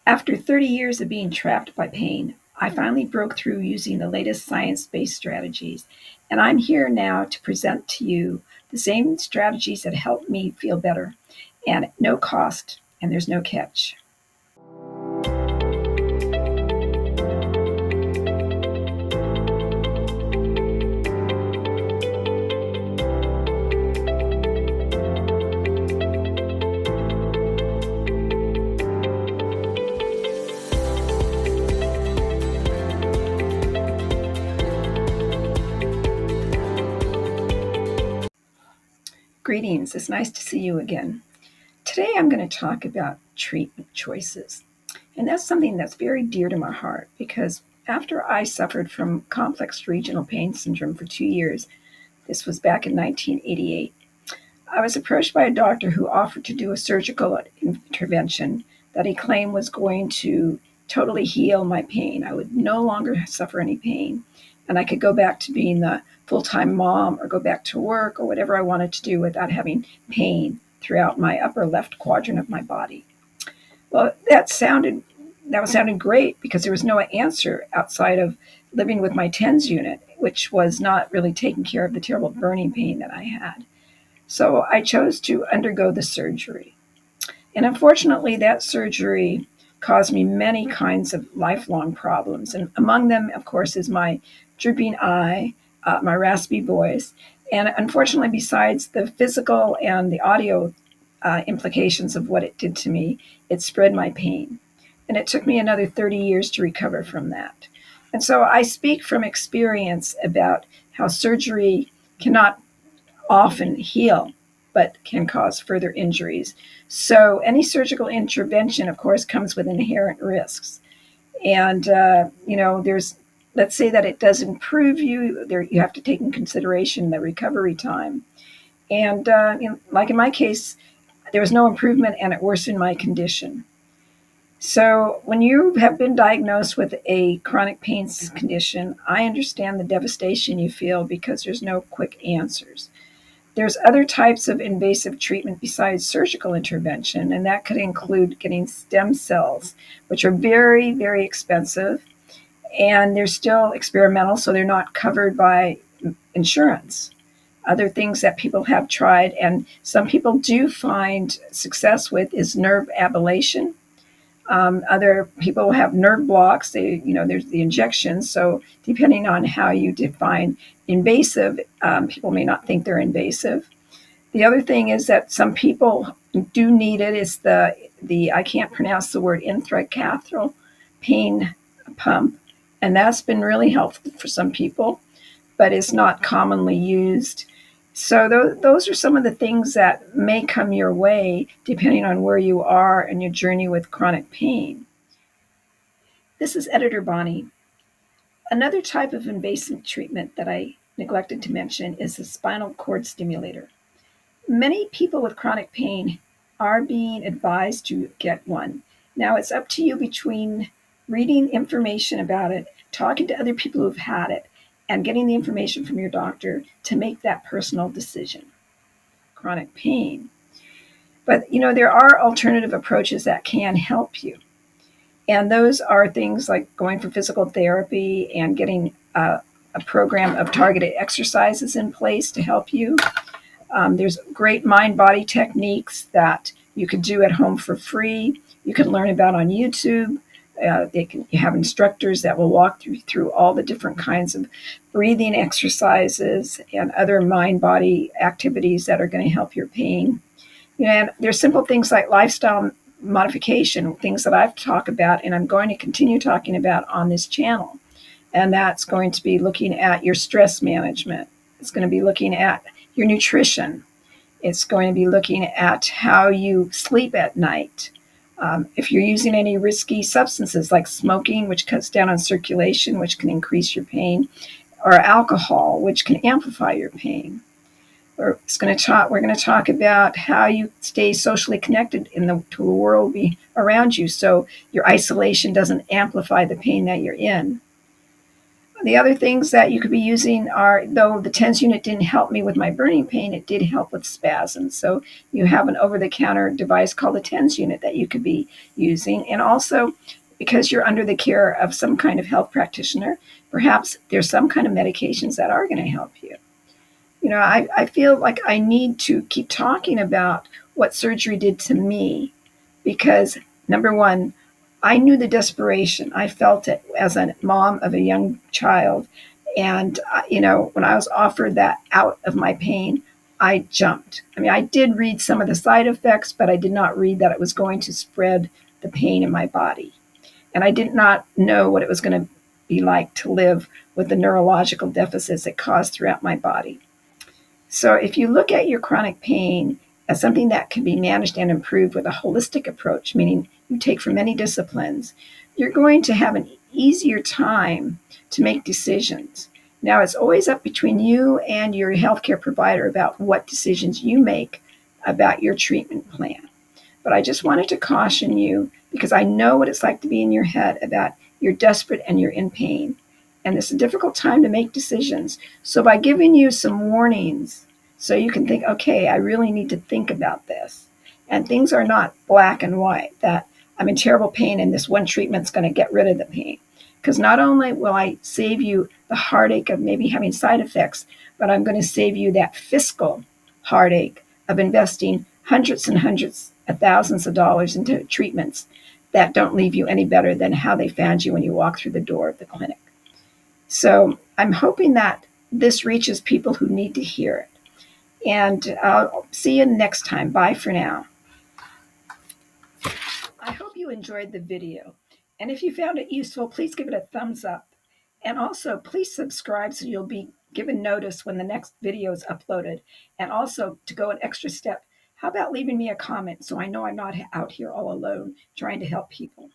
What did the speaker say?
After 30 years of being trapped by pain, I finally broke through using the latest science-based strategies, and I'm here now to present to you the same strategies that helped me feel better, and at no cost, and there's no catch. Greetings, it's nice to see you again. Today I'm going to talk about treatment choices. And that's something that's very dear to my heart because after I suffered from complex regional pain syndrome for 2 years, this was back in 1988, I was approached by a doctor who offered to do a surgical intervention that he claimed was going to totally heal my pain. I would no longer suffer any pain, and I could go back to being the full-time mom or go back to work or whatever I wanted to do without having pain throughout my upper left quadrant of my body. Well, was sounding great because there was no answer outside of living with my TENS unit, which was not really taking care of the terrible burning pain that I had. So I chose to undergo the surgery. And unfortunately, that surgery caused me many kinds of lifelong problems. And among them, of course, is my drooping eye, my raspy voice. And unfortunately, besides the physical and the audio implications of what it did to me, it spread my pain. And it took me another 30 years to recover from that. And so I speak from experience about how surgery cannot often heal, but can cause further injuries. So any surgical intervention, of course, comes with inherent risks. And, let's say that it does improve you, you have to take in consideration the recovery time. And like in my case, there was no improvement and it worsened my condition. So when you have been diagnosed with a chronic pain condition, I understand the devastation you feel because there's no quick answers. There's other types of invasive treatment besides surgical intervention, and that could include getting stem cells, which are very, very expensive, and they're still experimental, so they're not covered by insurance. Other things that people have tried, and some people do find success with, is nerve ablation. Other people have nerve blocks. There's the injections. So depending on how you define invasive, people may not think they're invasive. The other thing is that some people do need it. Is the I can't pronounce the word, intracatheter pain pump, and that's been really helpful for some people, but it's not commonly used. So those are some of the things that may come your way depending on where you are in your journey with chronic pain. This is Editor Bonnie. Another type of invasive treatment that I neglected to mention is the spinal cord stimulator. Many people with chronic pain are being advised to get one. Now it's up to you between reading information about it, talking to other people who've had it, and getting the information from your doctor to make that personal decision. Chronic pain. But, there are alternative approaches that can help you. And those are things like going for physical therapy and getting a program of targeted exercises in place to help you. There's great mind-body techniques that you could do at home for free. You could learn about on YouTube. You have instructors that will walk through all the different kinds of breathing exercises and other mind-body activities that are going to help your pain. And there's simple things like lifestyle modification, things that I've talked about and I'm going to continue talking about on this channel. And that's going to be looking at your stress management. It's going to be looking at your nutrition. It's going to be looking at how you sleep at night. If you're using any risky substances like smoking, which cuts down on circulation, which can increase your pain, or alcohol, which can amplify your pain. We're going to talk about how you stay socially connected to the world around you, so your isolation doesn't amplify the pain that you're in. The other things that you could be using are, though the TENS unit didn't help me with my burning pain, it did help with spasms. So you have an over-the-counter device called a TENS unit that you could be using. And also, because you're under the care of some kind of health practitioner, perhaps there's some kind of medications that are going to help you. I feel like I need to keep talking about what surgery did to me because, number one, I knew the desperation. I felt it as a mom of a young child. And, when I was offered that out of my pain, I jumped. I mean, I did read some of the side effects, but I did not read that it was going to spread the pain in my body. And I did not know what it was going to be like to live with the neurological deficits it caused throughout my body. So if you look at your chronic pain as something that can be managed and improved with a holistic approach, meaning you take from many disciplines, you're going to have an easier time to make decisions. Now, it's always up between you and your healthcare provider about what decisions you make about your treatment plan. But I just wanted to caution you because I know what it's like to be in your head about you're desperate and you're in pain. And it's a difficult time to make decisions. So by giving you some warnings so you can think, okay, I really need to think about this. And things are not black and white, that I'm in terrible pain and this one treatment's going to get rid of the pain. Because not only will I save you the heartache of maybe having side effects, but I'm going to save you that fiscal heartache of investing hundreds and hundreds of thousands of dollars into treatments that don't leave you any better than how they found you when you walk through the door of the clinic. So I'm hoping that this reaches people who need to hear it. And I'll see you next time. Bye for now. I hope you enjoyed the video. And if you found it useful, please give it a thumbs up. And also, please subscribe so you'll be given notice when the next video is uploaded. And also, to go an extra step, how about leaving me a comment so I know I'm not out here all alone trying to help people?